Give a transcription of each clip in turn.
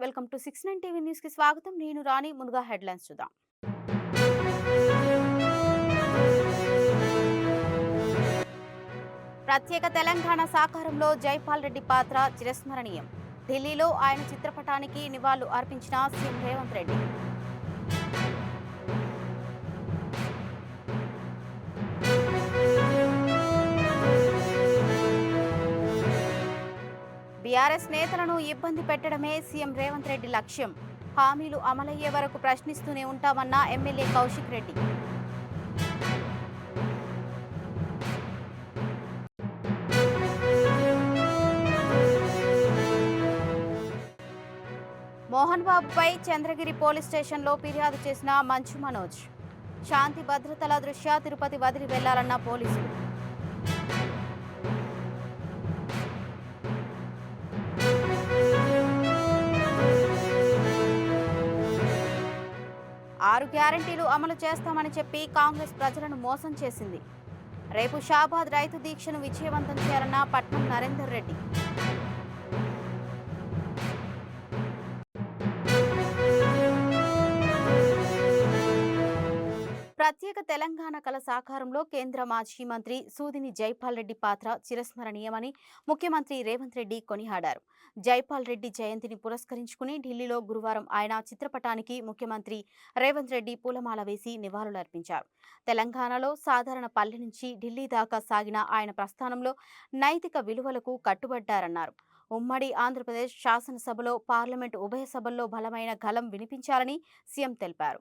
Welcome to 69 TV news కి స్వాగతం. నేను రాణి. ముందుగా హెడ్లైన్స్ చూద్దాం. ప్రత్యేక తెలంగాణ సాకారంలో జైపాల్ రెడ్డి పాత్ర చిరస్మరణీయం. ఢిల్లీలో ఆయన చిత్రపటానికి నివాళులు అర్పించిన సీఎం రేవంత్ రెడ్డి. బీఆర్ఎస్ నేతలను ఇబ్బంది పెట్టడమే సీఎం రేవంత్ రెడ్డి లక్ష్యం. హామీలు అమలయ్యే వరకు ప్రశ్నిస్తూనే ఉంటామన్న ఎమ్మెల్యే కౌశిక్ రెడ్డి. మోహన్ బాబుపై చంద్రగిరి పోలీస్ స్టేషన్లో ఫిర్యాదు చేసిన మంచు మనోజ్. శాంతి భద్రతల దృష్ట్యా తిరుపతి వదిలి వెళ్లాలన్న పోలీసులు. ఆరు గ్యారంటీలు అమలు చేస్తామని చెప్పి కాంగ్రెస్ ప్రజలను మోసం చేసింది. రేపు షాబాద్ రైతు దీక్షను విజయవంతం చేయాలన్న పట్నం నరేందర్ రెడ్డి. ప్రత్యేక తెలంగాణ కళ సాకారంలో కేంద్ర మాజీ మంత్రి సూదిని జైపాల్ రెడ్డి పాత్ర చిరస్మరణీయమని ముఖ్యమంత్రి రేవంత్ రెడ్డి కొనియాడారు. జైపాల్ రెడ్డి జయంతిని పురస్కరించుకుని ఢిల్లీలో గురువారం ఆయన చిత్రపటానికి ముఖ్యమంత్రి రేవంత్ రెడ్డి పూలమాల వేసి నివాళులర్పించారు. తెలంగాణలో సాధారణ పల్లె నుంచి ఢిల్లీ దాకా సాగిన ఆయన ప్రస్థానంలో నైతిక విలువలకు కట్టుబడ్డారన్నారు. ఉమ్మడి ఆంధ్రప్రదేశ్ శాసనసభలో పార్లమెంటు ఉభయ సభల్లో బలమైన గళం వినిపించాలని సీఎం తెలిపారు.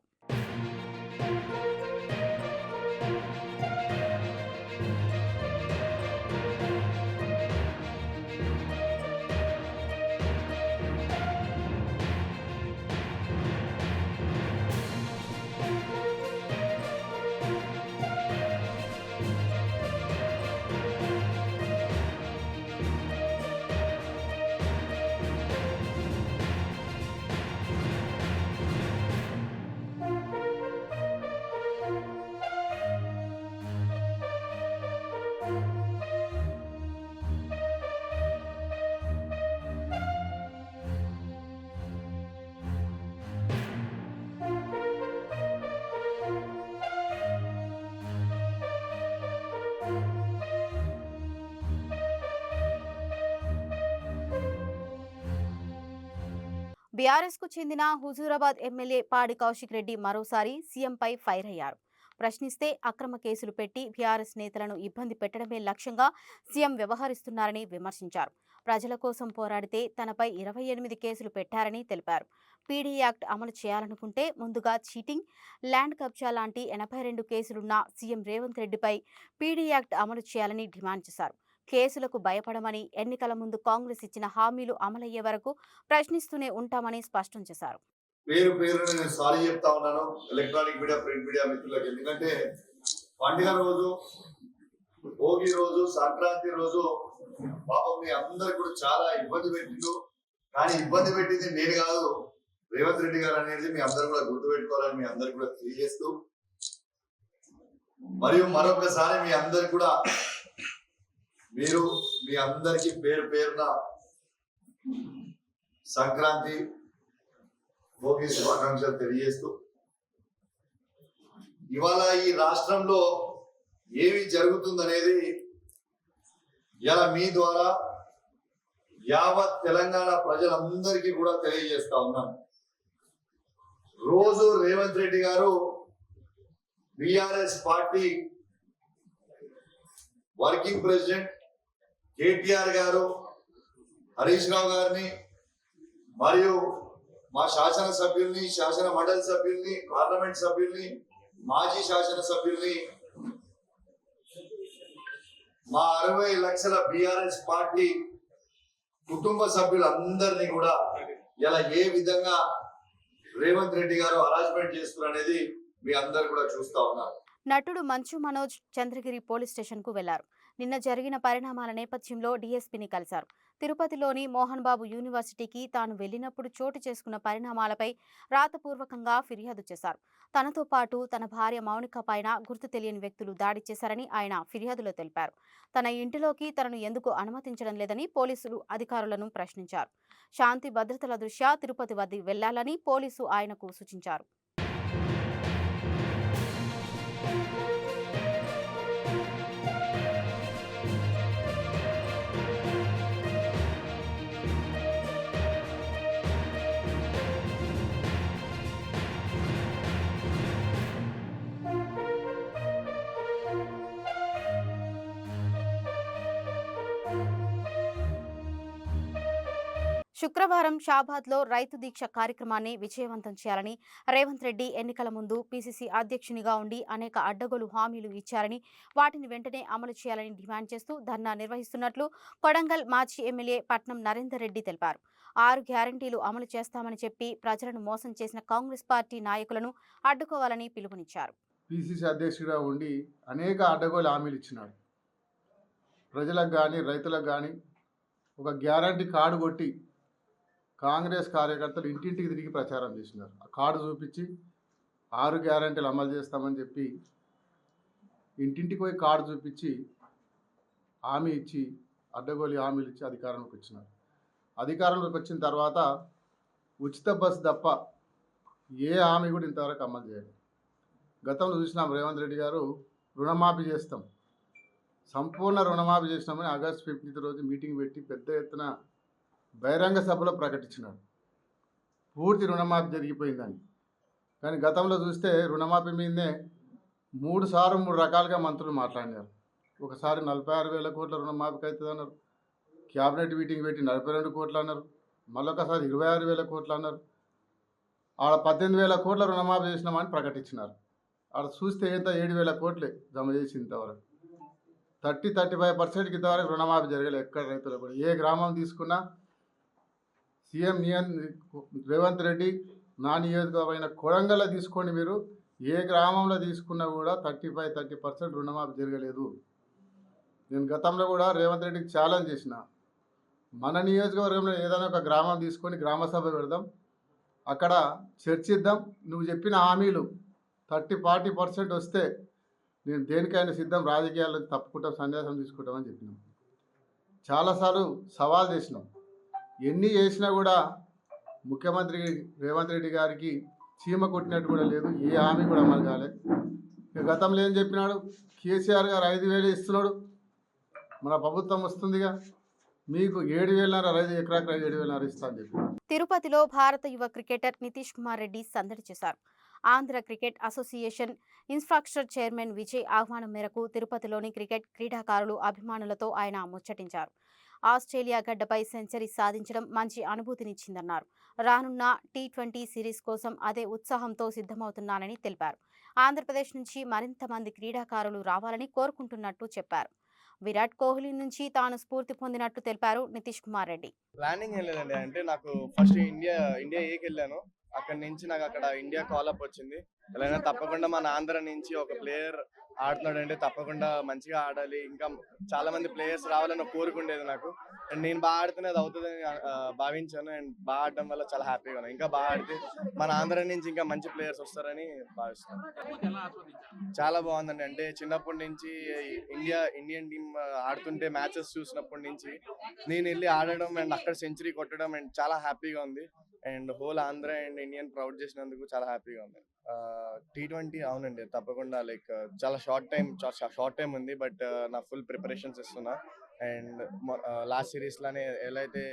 బీఆర్ఎస్ కు చెందిన హుజూరాబాద్ ఎమ్మెల్యే పాడి కౌశిక్ రెడ్డి మరోసారి సీఎంపై ఫైర్ అయ్యారు. ప్రశ్నిస్తే అక్రమ కేసులు పెట్టి బీఆర్ఎస్ నేతలను ఇబ్బంది పెట్టడమే లక్ష్యంగా సీఎం వ్యవహరిస్తున్నారని విమర్శించారు. ప్రజల కోసం పోరాడితే తనపై 28 కేసులు పెట్టారని తెలిపారు. పీడీ యాక్ట్ అమలు చేయాలనుకుంటే ముందుగా చీటింగ్, ల్యాండ్ కబ్జా లాంటి 82 కేసులున్న సీఎం రేవంత్ రెడ్డిపై పీడీ యాక్ట్ అమలు చేయాలని డిమాండ్ చేశారు. కేసులకు భయపడమని, ఎన్నికల ముందు కాంగ్రెస్ ఇచ్చిన హామీలు అమలయ్యే వరకు ప్రశ్నిస్తూనే ఉంటామని స్పష్టం చేశారు. పేరు పేరు నేను సారీ చెప్తా ఉన్నాను ఎలక్ట్రానిక్ మీడియా, ప్రింట్ మీడియా మిత్రులకు. ఎందుకంటే పండుగ రోజు, భోగి రోజు, సంక్రాంతి రోజు పాపం మీ అందరు కూడా చాలా ఇబ్బంది పెట్టిండు. కానీ ఇబ్బంది పెట్టింది నేను కాదు, రేవంత్ రెడ్డి గారు అనేది మీ అందరు కూడా గుర్తుపెట్టుకోవాలని మీ అందరు కూడా తెలియజేస్తూ, మరియు మరొకసారి మీ అందరు కూడా మీరు మీ అందరికి పేరు పేరున సంక్రాంతి, భోగి శుభాకాంక్షలు తెలియజేస్తూ, ఇవాళ ఈ రాష్ట్రంలో ఏమి జరుగుతుందనేది ఇలా మీ ద్వారా యావత్ తెలంగాణ ప్రజలందరికీ కూడా తెలియజేస్తా ఉన్నాను. రోజు రేవంత్ రెడ్డి గారు BRS party working president KTR గారు, హరీష్ రావు గారిని, మరియు మా శాసనసభ్యుల్ని, శాసన మండలి సభ్యుల్ని, పార్లమెంట్ సభ్యుల్ని, మాజీ శాసనసభ్యుల్ని, మా 60 లక్షల బీఆర్ఎస్ పార్టీ కుటుంబ సభ్యులందరినీ కూడా ఇలా ఏ విధంగా రేవంత్ రెడ్డి గారు హరాస్మెంట్ చేస్తున్నారనేది మీ అందరు కూడా చూస్తా ఉన్నారు. నటుడు మంచు మనోజ్ చంద్రగిరి పోలీస్ స్టేషన్ కు వెళ్లారు. నిన్న జరిగిన పరిణామాల నేపథ్యంలో డీఎస్పీని కలిశారు. తిరుపతిలోని మోహన్ బాబు యూనివర్సిటీకి తాను వెళ్లినప్పుడు చోటు చేసుకున్న పరిణామాలపై రాతపూర్వకంగా ఫిర్యాదు చేశారు. తనతో పాటు తన భార్య మౌనిక పైన గుర్తు తెలియని వ్యక్తులు దాడి చేశారని ఆయన ఫిర్యాదులో తెలిపారు. తన ఇంటిలోకి తనను ఎందుకు అనుమతించడం లేదని పోలీసులు అధికారులను ప్రశ్నించారు. శాంతి భద్రతల దృష్ట్యా తిరుపతి వద్ద వెళ్లాలని పోలీసు ఆయనకు సూచించారు. శుక్రవారం షాబాద్లో రైతు దీక్ష కార్యక్రమాన్ని విజయవంతం చేయాలని రేవంత్ రెడ్డి ఎన్నికల ముందు పీసీసీ అధ్యక్షునిగా ఉండి అనేక అడ్డగోలు హామీలు ఇచ్చారని, వాటిని వెంటనే అమలు చేయాలని డిమాండ్ చేస్తూ ధర్నా నిర్వహిస్తున్నట్లు కొడంగల్ మాజీ ఎమ్మెల్యే పట్నం నరేందర్ రెడ్డి తెలిపారు. 6 గ్యారంటీలు అమలు చేస్తామని చెప్పి ప్రజలను మోసం చేసిన కాంగ్రెస్ పార్టీ నాయకులను అడ్డుకోవాలని పిలుపునిచ్చారు. పీసీసీ అధ్యక్షుడిగా ఉండి అనేక అడ్డగోలు హామీలు ఇచ్చినాడు. ప్రజలకు కానీ రైతులకు కానీ ఒక గ్యారంటీ కార్డు కొట్టి కాంగ్రెస్ కార్యకర్తలు ఇంటింటికి తిరిగి ప్రచారం చేసినారు. ఆ కార్డు చూపించి 6 గ్యారంటీలు అమలు చేస్తామని చెప్పి ఇంటింటికి పోయి కార్డు చూపించి హామీ ఇచ్చి అడ్డగోలి హామీలు ఇచ్చి అధికారంలోకి వచ్చినారు. అధికారంలోకి వచ్చిన తర్వాత ఉచిత బస్సు తప్ప ఏ హామీ కూడా ఇంతవరకు అమలు చేయలేదు. గతంలో చూసినాం రేవంత్ రెడ్డి గారు రుణమాఫీ చేస్తాం, సంపూర్ణ రుణమాఫీ చేసినామని ఆగస్టు 15 రోజు మీటింగ్ పెట్టి పెద్ద ఎత్తున బహిరంగ సభలో ప్రకటించినాడు. పూర్తి రుణమాఫీ జరిగిపోయిందని. కానీ గతంలో చూస్తే రుణమాఫీ మీదనే 3 సార్లు 3 రకాలుగా మంత్రులు మాట్లాడినారు. ఒకసారి 46,000 కోట్ల రుణమాఫీకి అవుతుంది అన్నారు, క్యాబినెట్ మీటింగ్ పెట్టి 42 కోట్లు అన్నారు, మళ్ళొకసారి 26,000 కోట్లు అన్నారు. ఆడ 18,000 కోట్ల రుణమాఫీ చేసినామని ప్రకటించినారు. ఆడ చూస్తే ఎంత 7,000 కోట్లే జమ చేసి ఇంతవరకు 35% ఇంతవరకు రుణమాఫీ జరగలేదు. ఎక్కడ రైతులు కూడా ఏ గ్రామం తీసుకున్నా సీఎం రేవంత్ రెడ్డి నా నియోజకవర్గమైన కొడంగల్లో తీసుకోండి, మీరు ఏ గ్రామంలో తీసుకున్నా కూడా 35-30% రుణమాఫీ జరగలేదు. నేను గతంలో కూడా రేవంత్ రెడ్డికి ఛాలెంజ్ చేసిన, మన నియోజకవర్గంలో ఏదైనా ఒక గ్రామం తీసుకొని గ్రామ సభ పెడదాం, అక్కడ చర్చిద్దాం, నువ్వు చెప్పిన హామీలు 30-40% వస్తే నేను దేనికైనా సిద్ధం, రాజకీయాల్లో తప్పుకుంటాం, సన్యాసం తీసుకుంటామని చెప్పినాం. చాలాసార్లు సవాల్ చేసినాం. ఎన్ని చేసినా కూడా ముఖ్యమంత్రి రేవంత్ రెడ్డి గారికి చీమ కొట్టినట్టు కూడా లేదు, ఏ హామీ కూడా అమలు కాలేదు. గతంలో ఏం చెప్పినాడు, కేసీఆర్ గారు 5,000 ఇస్తున్నాడు, మన ప్రభుత్వం వస్తుందిగా, మీకు 7,500 ఎకరాకు 7,500 ఇస్తా అని చెప్పి. తిరుపతిలో భారత యువ క్రికెటర్ నితీష్ కుమార్ రెడ్డి సందడి చేశారు. Andhra cricket association infrastructure chairman Vijay ఆహ్వానం మేరకు తిరుపతిలోని క్రికెట్ క్రీడాకారులు అభిమానులతో ఆయన ముచ్చటించారు. ఆస్ట్రేలియా గడ్డపై సెంచరీ సాధించడం మంచి అనుభూతినిచ్చిందన్నారు. రానున్న T20 సిరీస్ కోసం అదే ఉత్సాహంతో సిద్ధమవుతున్నానని తెలిపారు. ఆంధ్రప్రదేశ్ నుంచి మరింత మంది క్రీడాకారులు రావాలని కోరుకుంటున్నట్టు చెప్పారు. విరాట్ కోహ్లీ నుంచి తాను స్ఫూర్తి పొందినట్టు తెలిపారు నితీష్ కుమార్ రెడ్డి. ప్లానింగ్ ఏం లేదండి, అంటే నాకు ఫస్ట్ ఇండియా ఏకి వెళ్ళాను. అక్కడి నుంచి నాకు అక్కడ ఇండియా కాలప్ వచ్చింది. ఎలా తప్పకుండా మన ఆంధ్ర నుంచి ఒక ప్లేయర్ ఆడుతున్నాడు అంటే తప్పకుండా మంచిగా ఆడాలి, ఇంకా చాలా మంది ప్లేయర్స్ రావాలని కోరుకుండేది నాకు. అండ్ నేను బాగా ఆడితేనే అది అవుతుందని భావించాను. అండ్ బాగా ఆడడం వల్ల చాలా హ్యాపీగా ఉన్నాను. ఇంకా బాగా ఆడితే మన ఆంధ్ర నుంచి ఇంకా మంచి ప్లేయర్స్ వస్తారని భావిస్తాను. చాలా బాగుందండి, అంటే చిన్నప్పటి నుంచి ఇండియన్ టీమ్ ఆడుతుంటే మ్యాచెస్ చూసినప్పటి నుంచి నేను వెళ్ళి ఆడడం అండ్ అక్కడ సెంచరీ కొట్టడం అండ్ చాలా హ్యాపీగా ఉంది. And whole Andhra and Indian proud చేసినందుకు చాలా హ్యాపీగా ఉంది. T20 అవునండి, తప్పకుండా లైక్ చాలా షార్ట్ టైం ఉంది, బట్ నా ఫుల్ ప్రిపరేషన్స్ ఇస్తున్నా. అండ్ లాస్ట్ సిరీస్ లోనే ఎలా అయితే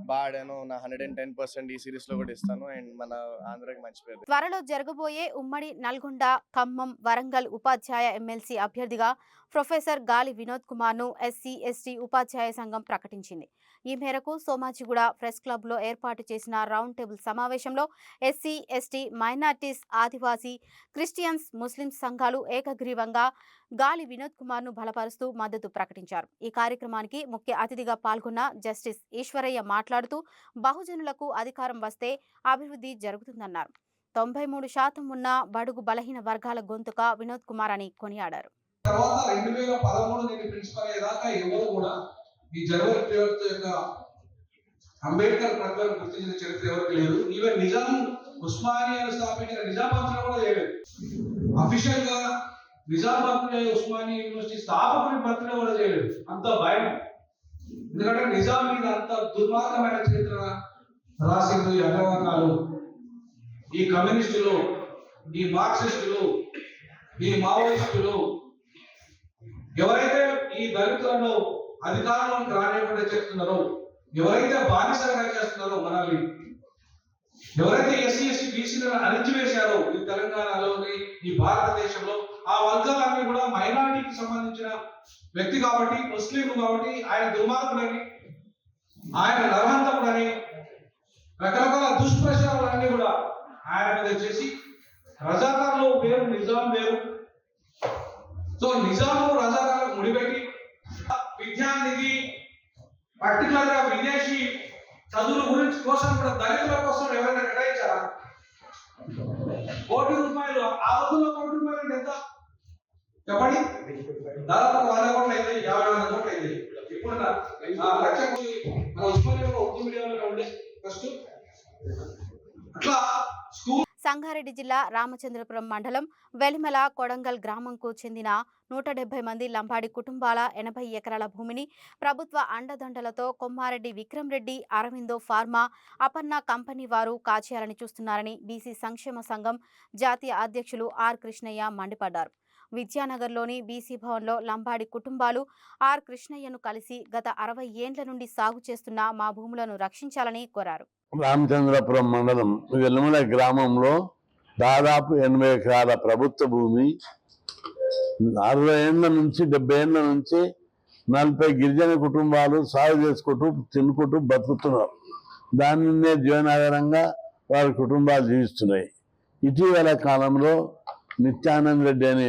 బాగా ఆడానో నా 110% ఈ సిరీస్ లో కూడా ఇస్తాను. అండ్ మన ఆంధ్రాకి మంచి పేరు. త్వరలో జరగబోయే ఉమ్మడి నల్గొండ, ఖమ్మం, వరంగల్ ఉపాధ్యాయ ఎమ్మెల్సీ అభ్యర్థిగా ప్రొఫెసర్ గాలి వినోద్ కుమార్ ను SC/ST ఉపాధ్యాయ సంఘం ప్రకటించింది. ఈ మేరకు సోమాజిగూడ ప్రెస్ క్లబ్ లో ఏర్పాటు చేసిన రౌండ్ టేబుల్ సమావేశంలో SC/ST, మైనార్టీస్, ఆదివాసీ, క్రిస్టియన్స్, ముస్లిం సంఘాలు ఏకగ్రీవంగా గాలి వినోద్ కుమార్ ను బలపరుస్తూ మద్దతు ప్రకటించారు. ఈ కార్యక్రమానికి ముఖ్య అతిథిగా పాల్గొన్న జస్టిస్ ఈశ్వరయ్య మాట్లాడుతూ బహుజనులకు అధికారం వస్తే అభివృద్ధి జరుగుతుందన్నారు. 93% ఉన్న బడుగు బలహీన వర్గాల గొంతుక వినోద్ కుమార్ అని కొనియాడారు. తర్వాత 2013 నుంచి ప్రిన్సిపల్ అయ్యేదాకా ఎవరు కూడా ఈ జనవరి 12 యొక్క అంబేద్కర్ ప్రతిభను గుర్తించిన చరిత్ర ఎవరికి లేదు. ఈవెన్ నిజాం ఉస్మానియాను స్థాపించిన నిజాం పంతులు కూడా చేయలేదు. అఫీషియల్ గా నిజాం బర్త్డే ఉస్మానియా యూనివర్సిటీ స్థాపకుని బర్త్డే కూడా చేయలేదు. అంత భయం. ఎందుకంటే నిజాం మీద అంత దుర్మార్గమైన చరిత్ర రాసింది ఈ అగ్రవర్ణాలు, ఈ కమ్యూనిస్టులు, ఈ మార్క్సిస్టులు, ఈ మావోయిస్టులు. ఎవరైతే ఈ దళితులను అధికారంలోకి రానివ్వకుండా చేస్తున్నారో, ఎవరైతే బానిసలుగా చేస్తున్నారో మనల్ని, ఎవరైతే ఎస్సీ ఎస్టీ బీసీలను అణిచివేశారో ఈ తెలంగాణలోని ఈ భారతదేశంలో, ఆ వర్గాలన్నీ కూడా మైనారిటీకి సంబంధించిన వ్యక్తి కాబట్టి, ముస్లిం కాబట్టి ఆయన దుర్మార్గుడని, ఆయన నరహంతకుడని, రకరకాల దుష్ప్రచారాలన్నీ కూడా ఆయన మీద చేసి రజాకార్లు వేరు, నిజాం వేరు. సో నిజాము రజాకార్లకు ముడిపెట్టి విద్యానిధి పర్టికులర్ గా విదేశీ చదువుల గురించి కోసం కూడా దళితుల కోసం ఎవరైనా కేటాయించారా? ₹1 కోటి. ఆ రోజుల్లో ₹1 అంటే ఎంత చెప్పండి? దాదాపు 100 కోట్లు అయితే 50,000 కోట్లు అయితే. ఇప్పుడు 1,00,000 కోట్లు మన ఉస్మానియాలో ఉర్దూ మీడియంలో ఉండే ఫస్ట్. అట్లా స్కూల్ సంగారెడ్డి జిల్లా రామచంద్రపురం మండలం వెలిమల కొడంగల్ గ్రామంకు చెందిన 170 మంది లంబాడి కుటుంబాల 80 ఎకరాల భూమిని ప్రభుత్వ అండదండలతో కొమ్మారెడ్డి విక్రమ్ రెడ్డి, అరవిందో ఫార్మా, అపర్ణ కంపెనీ వారు కాచేయాలని చూస్తున్నారని బీసీ సంక్షేమ సంఘం జాతీయ అధ్యక్షులు ఆర్ కృష్ణయ్య మండిపడ్డారు. విద్యానగర్లోని బీసీ భవన్లో లంబాడి కుటుంబాలు ఆర్ కృష్ణయ్యను కలిసి గత 60 ఏండ్ల నుండి సాగు చేస్తున్న మా భూములను రక్షించాలని కోరారు. రామచంద్రపురం మండలం వెల్లుమల గ్రామంలో దాదాపు 80 ఎకరాల ప్రభుత్వ భూమి 60 ఏళ్ల నుంచి 70 ఏళ్ల నుంచి 40 గిరిజన కుటుంబాలు సాగు చేసుకుంటూ తినుకుంటూ బతుకుతున్నారు. దానినే జీవనాధారంగా వారి కుటుంబాలు జీవిస్తున్నాయి. ఇటీవల కాలంలో నిత్యానంద రెడ్డి అనే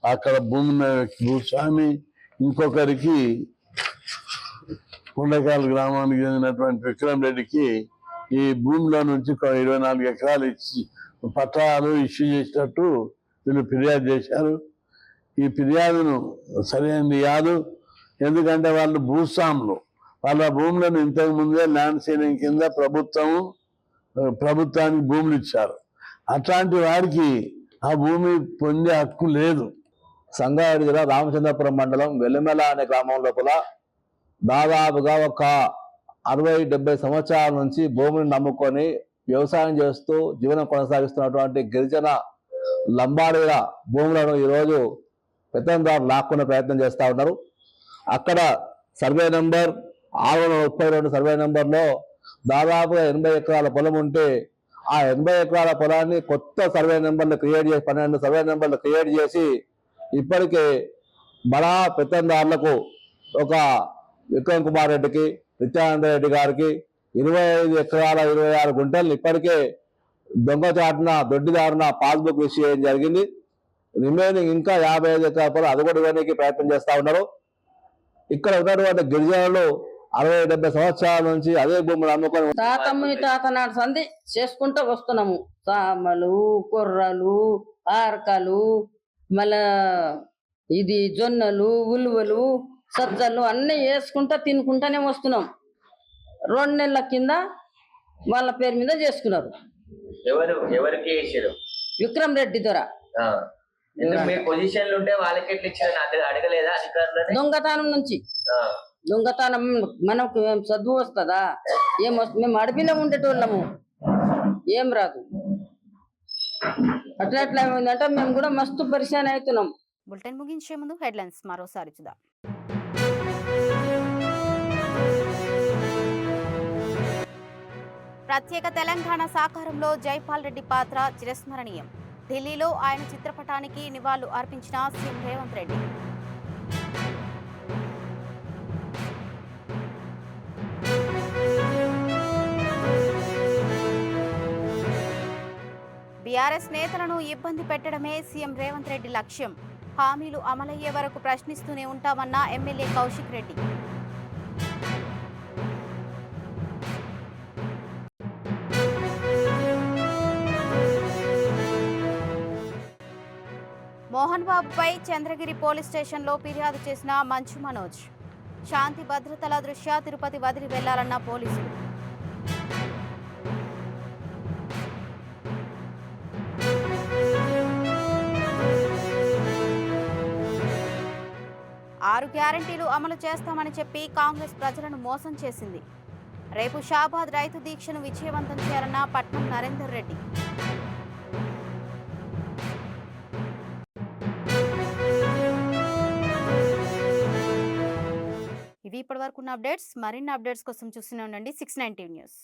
అక్కడ భూస్వామి ఇంకొకరికి కొండకాల గ్రామానికి చెందినటువంటి విక్రమ్ రెడ్డికి ఈ భూమిలో నుంచి 24 ఎకరాలు ఇచ్చి పట్టాలు ఇష్యూ చేసినట్టు వీళ్ళు ఫిర్యాదు చేశారు. ఈ ఫిర్యాదును సరైనది కాదు. ఎందుకంటే వాళ్ళు భూస్వాములు, వాళ్ళ భూములను ఇంతకు ముందే ల్యాండ్ సీలింగ్ కింద ప్రభుత్వానికి భూములు ఇచ్చారు. అట్లాంటి వారికి ఆ భూమి పొందే హక్కు లేదు. సంగారెడ్డి జిల్లా రామచంద్రపురం మండలం వెల్లిమెల అనే గ్రామం లోపల దాదాపుగా ఒక 60-70 సంవత్సరాల నుంచి భూమిని నమ్ముకొని వ్యవసాయం చేస్తూ జీవనం కొనసాగిస్తున్నటువంటి గిరిజన లంబాడీల భూములను ఈరోజు పెత్తందారులు లాక్కునే ప్రయత్నం చేస్తూ ఉన్నారు. అక్కడ సర్వే నెంబర్ 632 సర్వే నెంబర్లో దాదాపుగా 80 ఎకరాల పొలం ఉంటే ఆ 80 ఎకరాల పొలాన్ని కొత్త సర్వే నెంబర్లు క్రియేట్ చేసి 12 సర్వే నెంబర్లు క్రియేట్ చేసి ఇప్పటికే బడా పెత్తందారులకు ఒక విక్రమ్ కుమార్ రెడ్డికి, నిత్యానంద రెడ్డి గారికి 25 ఎకరాల 26 గుంటలు ఇప్పటికే దొంగచాటున దొడ్డిదారున పాస్బుక్ ఇష్యూ చేయడం జరిగింది. రిమైనింగ్ ఇంకా 55 ఎకరాల పొలం అది కూడా ఇవ్వడానికి ప్రయత్నం చేస్తూ ఉన్నారు. ఇక్కడ ఉన్నటువంటి గిరిజనులు 60-70 సంవత్సరాల నుంచి అదే భూములు అమ్ముకొని తాతనాడు సంధి చేసుకుంటూ వస్తున్నాము. సామలు, కొర్రలు, ఆర్కలు, మళ్ళా ఇది జొన్నలు, ఉలువలు, సజ్జలు అన్నీ వేసుకుంటా తినుకుంటానే వస్తున్నాం. 2 నెలల కింద వాళ్ళ పేరు మీద చేసుకున్నారు. ఎవరికి వేసారు? విక్రమ్ రెడ్డి ద్వారా. మీ పొజిషన్లు ఉంటే వాళ్ళకి ఎట్లా ఇచ్చారని అడగలేదా అధికారులు? దొంగతనం నుంచి దొంగతనం మనకు చదువు వస్తుందా? ఏం వస్తుంది? మేము అడవిలో ఉండేటోళ్ళము, ఏం రాదు. అట్లా ఏమైందంటే మేము కూడా మస్తు పరిశాన్ అవుతున్నాం. బులెటిన్ ముగించే ముందు హెడ్లైన్స్ మరోసారి చూద్దాం. ప్రత్యేక తెలంగాణ సాకారంలో జైపాల్ రెడ్డి పాత్ర చిరస్మరణీయం. ఢిల్లీలో ఆయన చిత్రపటానికి నివాళులు అర్పించిన సీఎం రేవంత్ రెడ్డి. బీఆర్ఎస్ నేతలను ఇబ్బంది పెట్టడమే సీఎం రేవంత్ రెడ్డి లక్ష్యం. హామీలు అమలయ్యే వరకు ప్రశ్నిస్తూనే ఉంటామన్న ఎమ్మెల్యే కౌశిక్ రెడ్డి. మోహన్ బాబుపై చంద్రగిరి పోలీస్ స్టేషన్లో ఫిర్యాదు చేసిన మంచు మనోజ్. శాంతి భద్రతల దృష్ట్యా తిరుపతి వదిలి వెళ్లాలన్న పోలీసులు. ఆరు గ్యారంటీలు అమలు చేస్తామని చెప్పి కాంగ్రెస్ ప్రజలను మోసం చేసింది. రేపు షాబాద్ రైతు దీక్షను విజయవంతం చేయాలన్న పట్నం నరేందర్ రెడ్డి. ఇవి ఇప్పటివరకు ఉన్న అప్డేట్స్. మరిన్ని అప్డేట్స్ కోసం చూస్తూనే ఉండండి 690 న్యూస్.